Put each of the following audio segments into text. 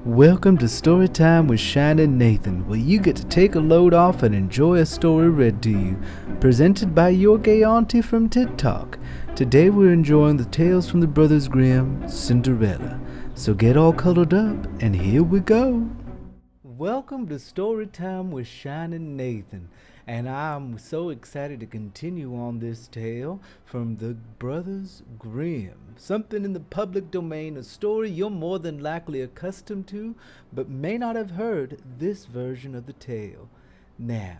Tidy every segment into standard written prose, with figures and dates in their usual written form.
Welcome to Storytime with ShiningNathan, where you get to take a load off and enjoy a story read to you, presented by your gay auntie from TikTok. Today we're enjoying the tales from the Brothers Grimm, Cinderella. So get all cuddled up, and here we go. Welcome to Storytime with ShiningNathan, and I'm so excited to continue on this tale from the Brothers Grimm. Something in the public domain, a story you're more than likely accustomed to, but may not have heard this version of the tale. Now,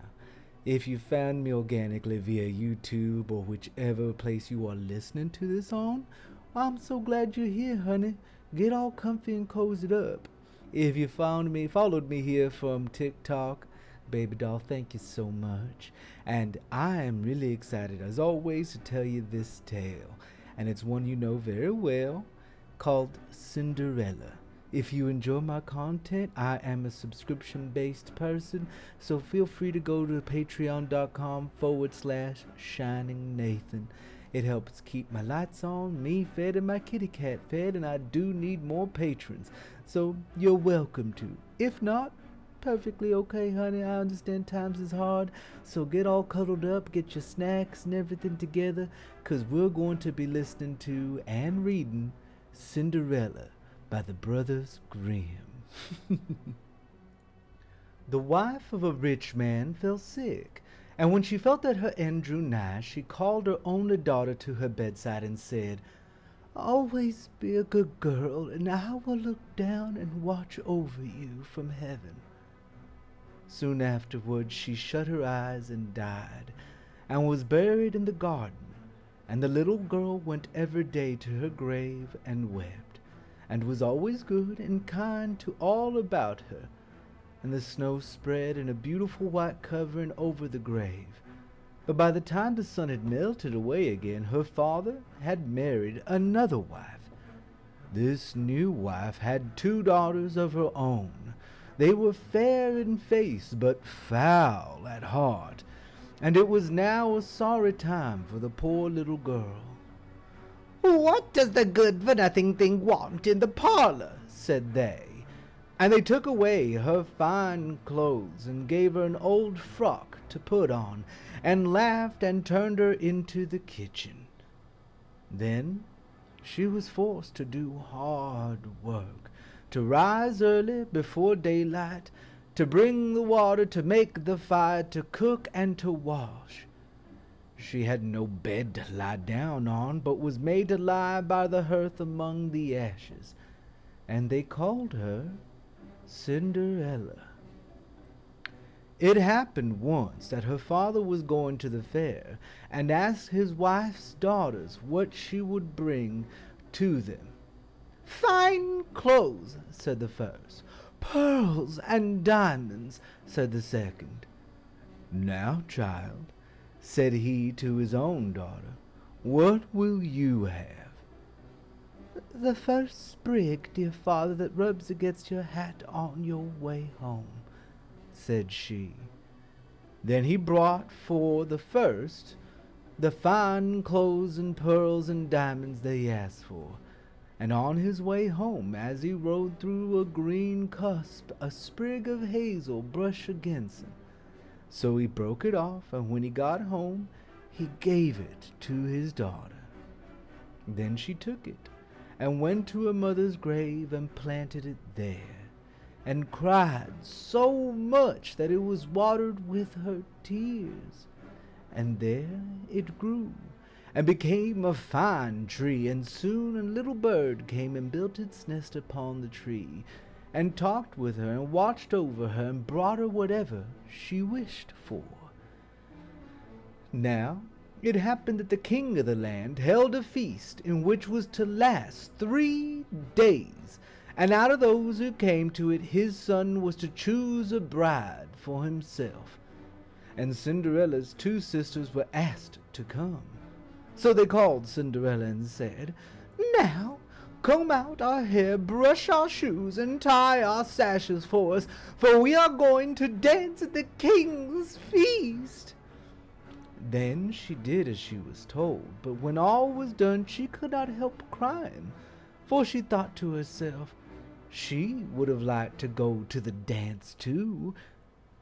if you found me organically via YouTube or whichever place you are listening to this on, I'm so glad you're here, honey. Get all comfy and cozied up. If you followed me here from TikTok, baby doll, thank you so much. And I am really excited, as always, to tell you this tale. And it's one you know very well, called Cinderella. If you enjoy my content, I am a subscription-based person, so feel free to go to patreon.com/ShiningNathan. It helps keep my lights on, me fed, and my kitty cat fed, and I do need more patrons, so you're welcome to. If not, perfectly okay, honey. I understand times is hard, so get all cuddled up, get your snacks and everything together, 'cause we're going to be listening to and reading Cinderella by the Brothers Grimm. The wife of a rich man fell sick, and when she felt that her end drew nigh, she called her only daughter to her bedside and said, "Always be a good girl, and I will look down and watch over you from heaven." Soon afterwards she shut her eyes and died, and was buried in the garden. And the little girl went every day to her grave and wept, and was always good and kind to all about her. And the snow spread in a beautiful white covering over the grave. But by the time the sun had melted away again, her father had married another wife. This new wife had 2 daughters of her own. They were fair in face, but foul at heart, and it was now a sorry time for the poor little girl. "What does the good-for-nothing thing want in the parlor?" said they. And they took away her fine clothes and gave her an old frock to put on, and laughed and turned her into the kitchen. Then she was forced to do hard work, to rise early before daylight, to bring the water, to make the fire, to cook and to wash. She had no bed to lie down on, but was made to lie by the hearth among the ashes, and they called her Cinderella. It happened once that her father was going to the fair, and asked his wife's daughters what she would bring to them. "Fine clothes," said the first. "Pearls and diamonds," said the second. "Now, child," said he to his own daughter, "what will you have?" "The first sprig, dear father, that rubs against your hat on your way home," said she. Then he brought for the first the fine clothes and pearls and diamonds they asked for. And on his way home, as he rode through a green cusp, a sprig of hazel brushed against him. So he broke it off, and when he got home, he gave it to his daughter. Then she took it, and went to her mother's grave and planted it there, and cried so much that it was watered with her tears. And there it grew, and became a fine tree, and soon a little bird came and built its nest upon the tree, and talked with her, and watched over her, and brought her whatever she wished for. Now it happened that the king of the land held a feast, in which was to last 3 days, and out of those who came to it his son was to choose a bride for himself. And Cinderella's 2 sisters were asked to come. So they called Cinderella and said, "Now, comb out our hair, brush our shoes, and tie our sashes for us, for we are going to dance at the king's feast." Then she did as she was told, but when all was done she could not help crying, for she thought to herself, She would have liked to go to the dance too,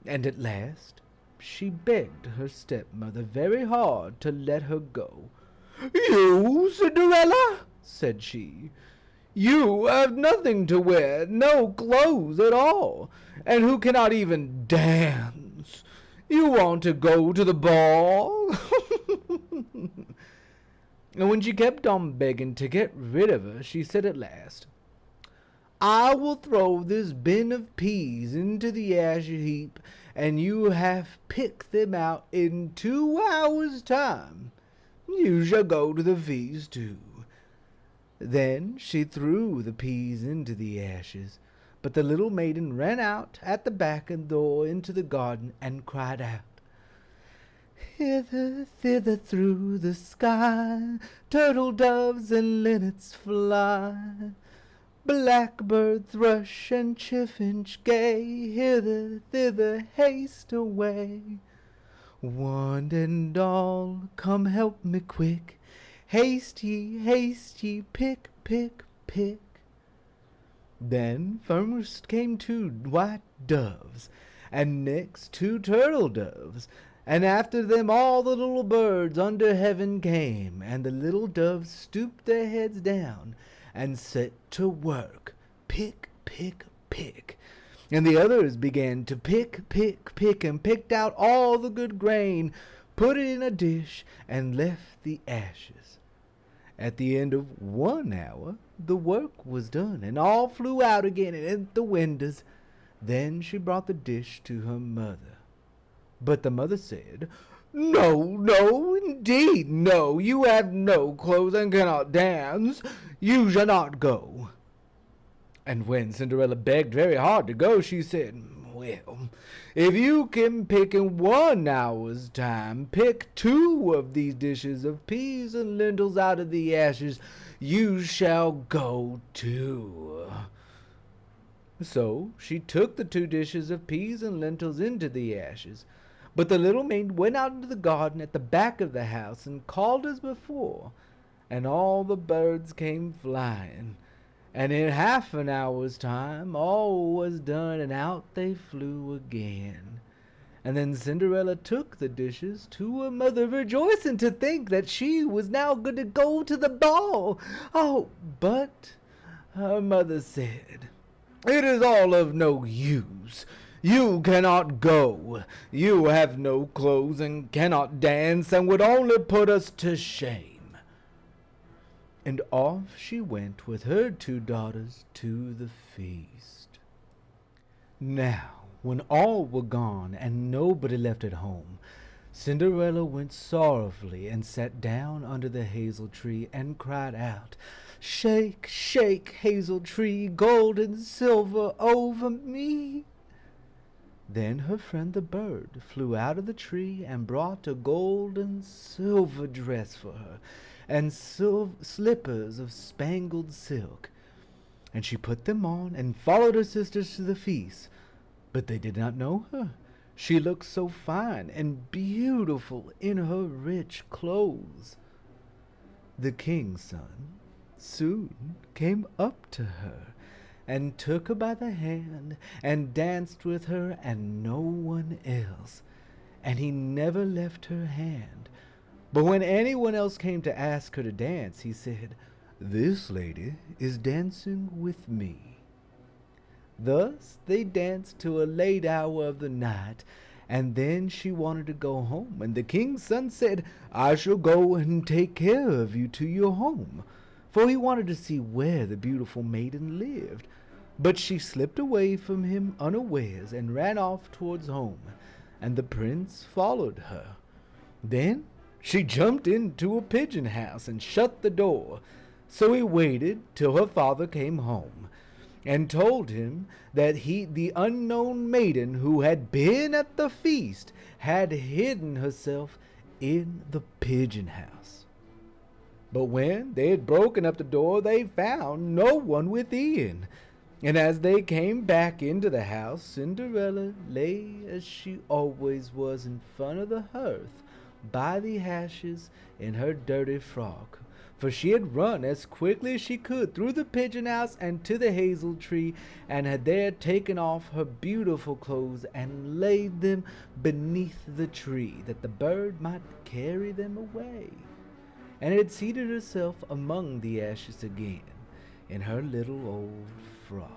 and at last she begged her stepmother very hard to let her go. "You, Cinderella," said she, "you have nothing to wear, no clothes at all, and who cannot even dance. You want to go to the ball?" And when she kept on begging to get rid of her, she said at last, "I will throw this bin of peas into the ash heap, and you have picked them out in 2 hours' time. You shall go to the feast too." Then she threw the peas into the ashes, but the little maiden ran out at the back door into the garden and cried out, "Hither, thither through the sky, turtle doves and linnets fly. Blackbird, thrush, and chiffinch gay, hither, thither, haste away. One and all, come help me quick, haste ye, pick, pick, pick." Then first came 2 white doves, and next 2 turtle doves, and after them all the little birds under heaven came, and the little doves stooped their heads down and set to work, pick, pick, pick. And the others began to pick, pick, pick, and picked out all the good grain, put it in a dish, and left the ashes. At the end of 1 hour, the work was done, and all flew out again at the windows. Then she brought the dish to her mother. But the mother said, "No, no, indeed, no. You have no clothes and cannot dance. You shall not go." And when Cinderella begged very hard to go, she said, "Well, if you can pick in 1 hour's time, pick 2 of these dishes of peas and lentils out of the ashes, you shall go too." So she took the 2 dishes of peas and lentils into the ashes. But the little maid went out into the garden at the back of the house and called as before, and all the birds came flying. And in half an hour's time all was done, and out they flew again. And then Cinderella took the dishes to her mother, rejoicing to think that she was now good to go to the ball. Oh, but her mother said, "It is all of no use. You cannot go. You have no clothes and cannot dance, and would only put us to shame." And off she went with her 2 daughters to the feast. Now, when all were gone and nobody left at home, Cinderella went sorrowfully and sat down under the hazel tree and cried out, "Shake, shake, hazel tree, gold and silver over me." Then her friend the bird flew out of the tree and brought a gold and silver dress for her, and slippers of spangled silk. And she put them on and followed her sisters to the feast. But they did not know her. She looked so fine and beautiful in her rich clothes. The king's son soon came up to her, and took her by the hand, and danced with her and no one else, and he never left her hand. But when anyone else came to ask her to dance, he said, "This lady is dancing with me." Thus they danced till a late hour of the night, and then she wanted to go home, and the king's son said, "I shall go and take care of you to your home," for he wanted to see where the beautiful maiden lived. But she slipped away from him unawares and ran off towards home, and the prince followed her. Then she jumped into a pigeon house and shut the door. So he waited till her father came home, and told him that the unknown maiden who had been at the feast had hidden herself in the pigeon house. But when they had broken up the door, they found no one within. And as they came back into the house, Cinderella lay as she always was in front of the hearth, by the ashes, in her dirty frock, for she had run as quickly as she could through the pigeon house and to the hazel tree, and had there taken off her beautiful clothes and laid them beneath the tree, that the bird might carry them away, and had seated herself among the ashes again in her little old frock.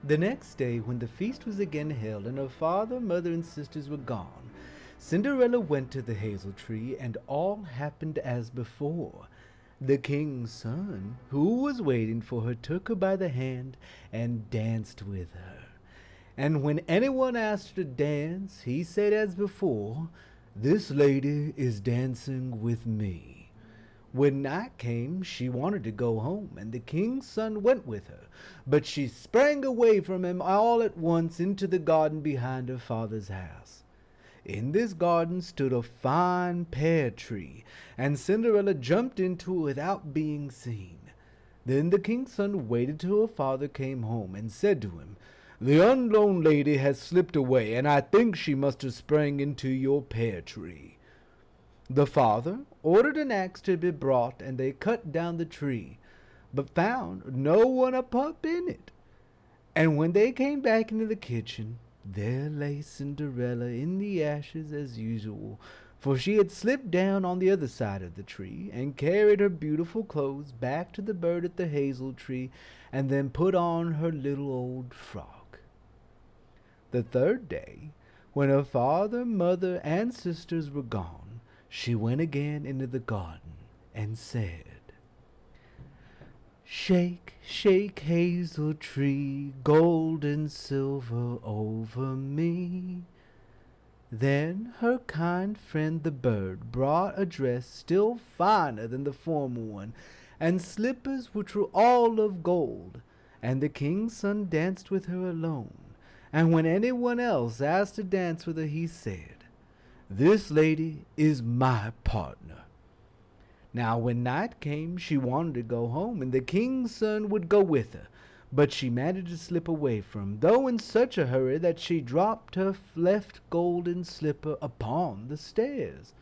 The next day, when the feast was again held, and her father, mother, and sisters were gone, Cinderella went to the hazel tree, and all happened as before. The king's son, who was waiting for her, took her by the hand and danced with her. And when anyone asked her to dance, he said as before, "This lady is dancing with me." When night came, she wanted to go home, and the king's son went with her, but she sprang away from him all at once into the garden behind her father's house. In this garden stood a fine pear tree, and Cinderella jumped into it without being seen. Then the king's son waited till her father came home, and said to him, "The unknown lady has slipped away, and I think she must have sprang into your pear tree." The father ordered an axe to be brought, and they cut down the tree, but found no one up in it. And when they came back into the kitchen, there lay Cinderella in the ashes as usual, for she had slipped down on the other side of the tree, and carried her beautiful clothes back to the bird at the hazel tree, and then put on her little old frock. The third day, when her father, mother, and sisters were gone, she went again into the garden, and said, "Shake, shake, hazel tree, gold and silver over me." Then her kind friend the bird brought a dress still finer than the former one, and slippers which were all of gold, and the king's son danced with her alone. And when anyone else asked to dance with her, he said, "This lady is my partner." Now when night came, she wanted to go home, and the king's son would go with her, but she managed to slip away from him, though in such a hurry that she dropped her left golden slipper upon the stairs.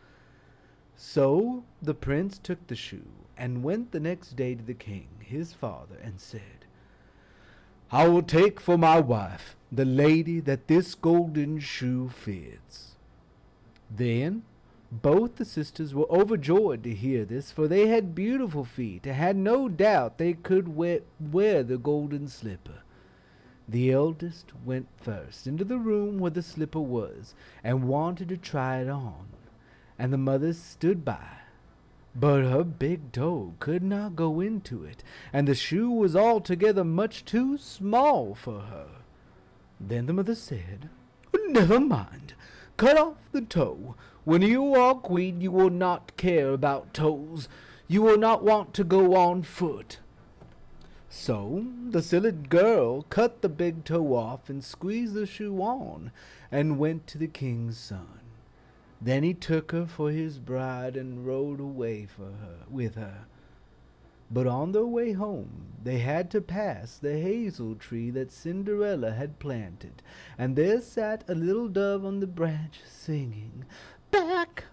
So the prince took the shoe, and went the next day to the king, his father, and said, "I will take for my wife the lady that this golden shoe fits." Then both the sisters were overjoyed to hear this, for they had beautiful feet, and had no doubt they could wear the golden slipper. The eldest went first into the room where the slipper was, and wanted to try it on, and the mother stood by. But her big toe could not go into it, and the shoe was altogether much too small for her. Then the mother said, "Never mind, cut off the toe. When you are queen, you will not care about toes. You will not want to go on foot." So the silly girl cut the big toe off, and squeezed the shoe on, and went to the king's son. Then he took her for his bride, and rode away with her. But on their way home they had to pass the hazel tree that Cinderella had planted, and there sat a little dove on the branch, singing, back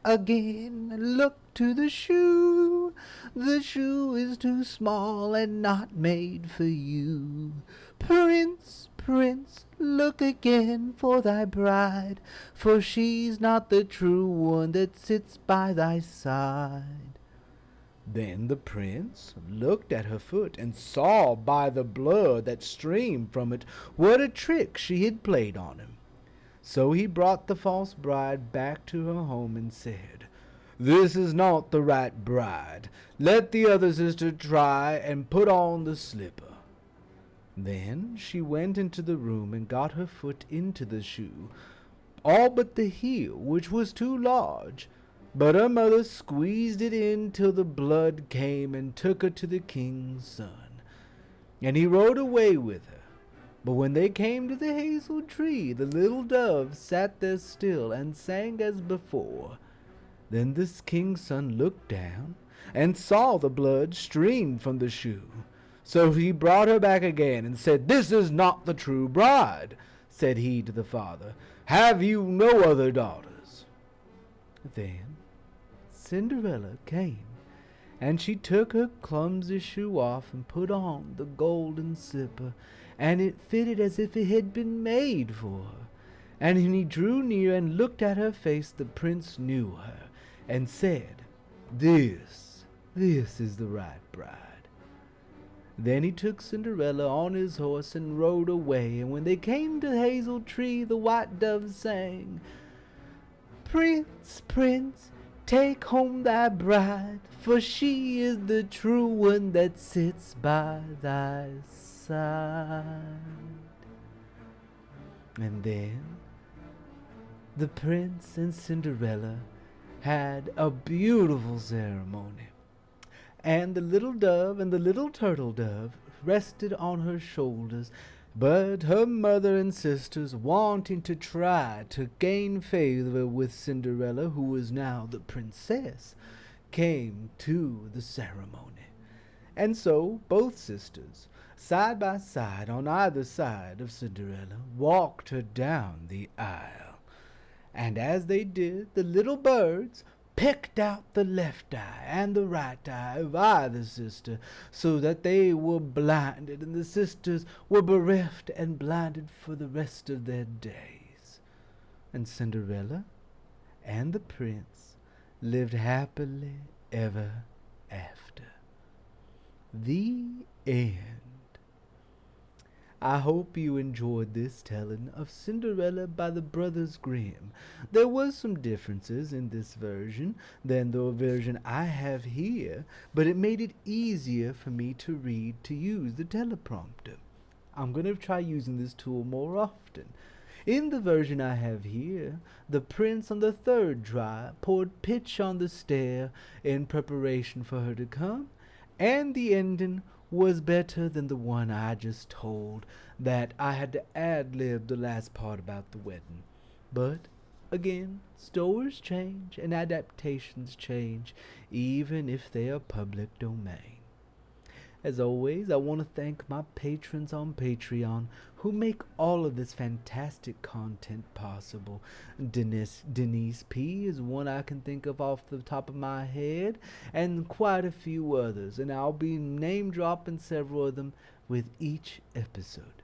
again, look to the shoe. The shoe is too small and not made for you. Prince, prince, look again for thy bride, for she's not the true one that sits by thy side." Then the prince looked at her foot, and saw by the blood that streamed from it what a trick she had played on him. So he brought the false bride back to her home, and said, "This is not the right bride. Let the other sister try and put on the slipper." Then she went into the room, and got her foot into the shoe, all but the heel, which was too large. But her mother squeezed it in till the blood came, and took her to the king's son. And he rode away with her. But when they came to the hazel tree, the little dove sat there still, and sang as before. Then this king's son looked down, and saw the blood stream from the shoe. So he brought her back again, and said, "This is not the true bride," said he to the father. "Have you no other daughters?" Then Cinderella came, and she took her clumsy shoe off and put on the golden slipper, and it fitted as if it had been made for her. And when he drew near and looked at her face, the prince knew her, and said, This is the right bride. Then he took Cinderella on his horse and rode away, and when they came to the hazel tree, the white dove sang, Prince, prince, take home thy bride, for she is the true one that sits by thy side. And then the prince and Cinderella had a beautiful ceremony, and the little dove and the little turtle dove rested on her shoulders, but her mother and sisters, wanting to try to gain favor with Cinderella, who was now the princess, came to the ceremony. And so both sisters, side by side on either side of Cinderella, walked her down the aisle. And as they did, the little birds picked out the left eye and the right eye of either sister, so that they were blinded, and the sisters were bereft and blinded for the rest of their days. And Cinderella and the prince lived happily ever after. The end. I hope you enjoyed this telling of Cinderella by the Brothers Grimm. There was some differences in this version than the version I have here, but it made it easier for me to read to use the teleprompter. I'm going to try using this tool more often. In the version I have here, the prince on the third try poured pitch on the stair in preparation for her to come, and the ending was better than the one I just told, that I had to ad-lib the last part about the wedding. But, again, stories change and adaptations change, even if they are public domain. As always, I want to thank my patrons on Patreon who make all of this fantastic content possible. Denise P. is one I can think of off the top of my head, and quite a few others, and I'll be name-dropping several of them with each episode.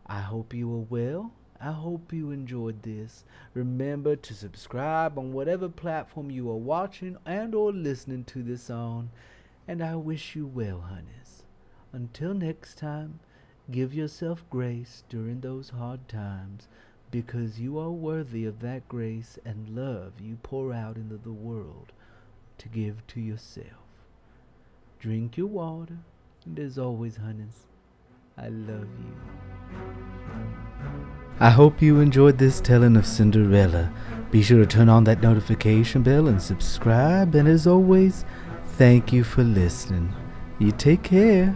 I hope you are well. I hope you enjoyed this. Remember to subscribe on whatever platform you are watching and or listening to this on. And I wish you well, honeys. Until next time, give yourself grace during those hard times, because you are worthy of that grace and love you pour out into the world to give to yourself. Drink your water, and as always, honeys, I love you. I hope you enjoyed this telling of Cinderella. Be sure to turn on that notification bell and subscribe, and as always, thank you for listening. You take care.